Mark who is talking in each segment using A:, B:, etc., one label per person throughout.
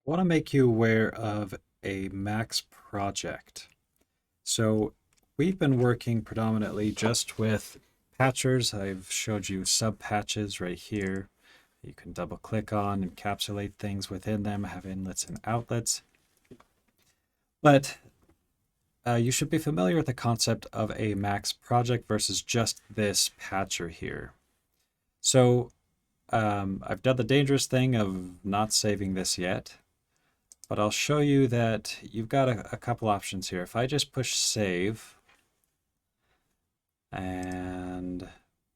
A: Want to make you aware of a Max project. So we've been working predominantly just with patchers. I've showed you sub patches right here. You can double click on, encapsulate things within them, have inlets and outlets. But you should be familiar with the concept of a Max project versus just this patcher here. So I've done the dangerous thing of not saving this yet. But I'll show you that you've got a couple options here. If I just push save, and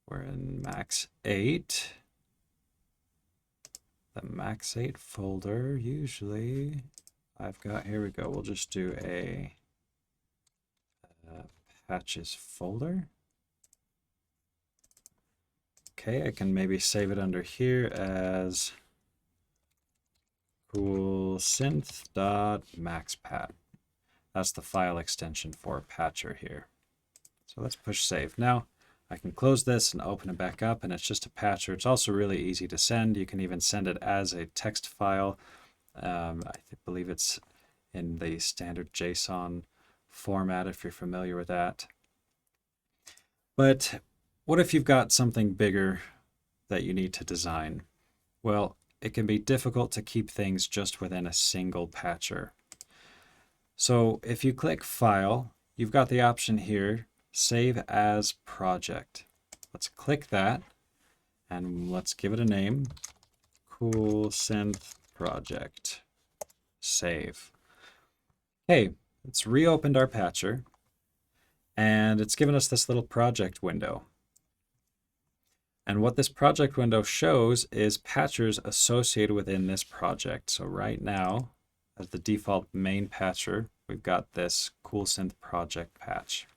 A: we're in Max 8, the Max 8 folder, usually I've got, here we go, we'll just do a patches folder. Okay, I can maybe save it under here as coolsynth.maxpat. That's the file extension for patcher here. So let's push save. Now I can close this and open it back up, and it's just a patcher. It's also really easy to send. You can even send it as a text file. I believe it's in the standard JSON format if you're familiar with that. But what if you've got something bigger that you need to design? Well, it can be difficult to keep things just within a single patcher. So if you click File, you've got the option here, Save as Project. Let's click that, and let's give it a name, Cool Synth Project. Save. Okay, it's reopened our patcher, and it's given us this little project window. And what this project window shows is patchers associated within this project. So right now, as the default main patcher, we've got this CoolSynth project patch.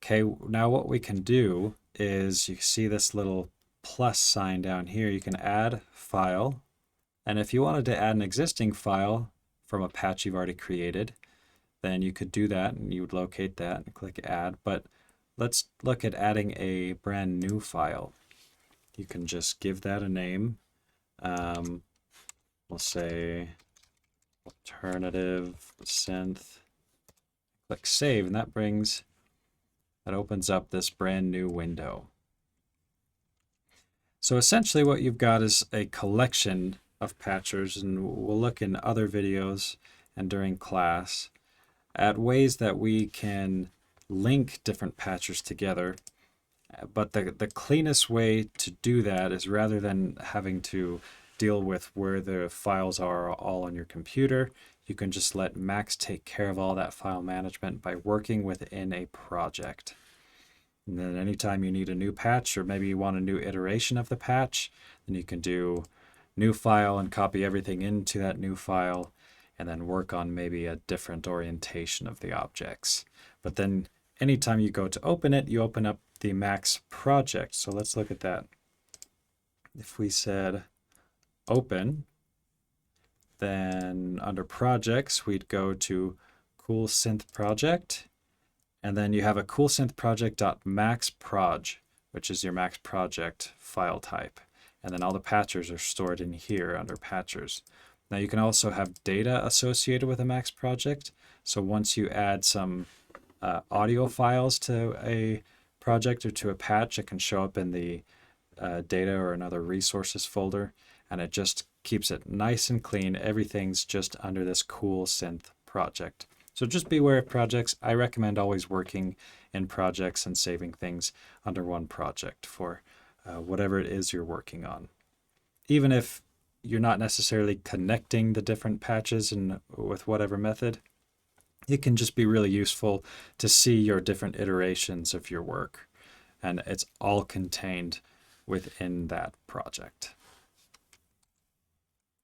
A: Okay, now what we can do is you see this little plus sign down here. You can add file. And if you wanted to add an existing file from a patch you've already created, then you could do that, and you would locate that and click add. But let's look at adding a brand new file. You can just give that a name. We'll say alternative synth. Click save, and that opens up this brand new window. So essentially what you've got is a collection of patchers, and we'll look in other videos and during class at ways that we can link different patchers together. But the cleanest way to do that is, rather than having to deal with where the files are all on your computer, you can just let Max take care of all that file management by working within a project. And then anytime you need a new patch, or maybe you want a new iteration of the patch, then you can do new file and copy everything into that new file, and then work on maybe a different orientation of the objects. But then anytime you go to open it, you open up the Max project. So let's look at that. If we said open, then under projects, we'd go to Cool Synth project, and then you have a Cool Synth project.maxproj, which is your Max project file type. And then all the patchers are stored in here under patchers. Now you can also have data associated with a Max project. So once you add some audio files to a project or to a patch, it can show up in the data or another resources folder, and it just keeps it nice and clean. Everything's just under this Cool Synth project. So just beware of projects. I recommend always working in projects and saving things under one project for whatever it is you're working on. Even if you're not necessarily connecting the different patches and with whatever method, it can just be really useful to see your different iterations of your work, and it's all contained within that project.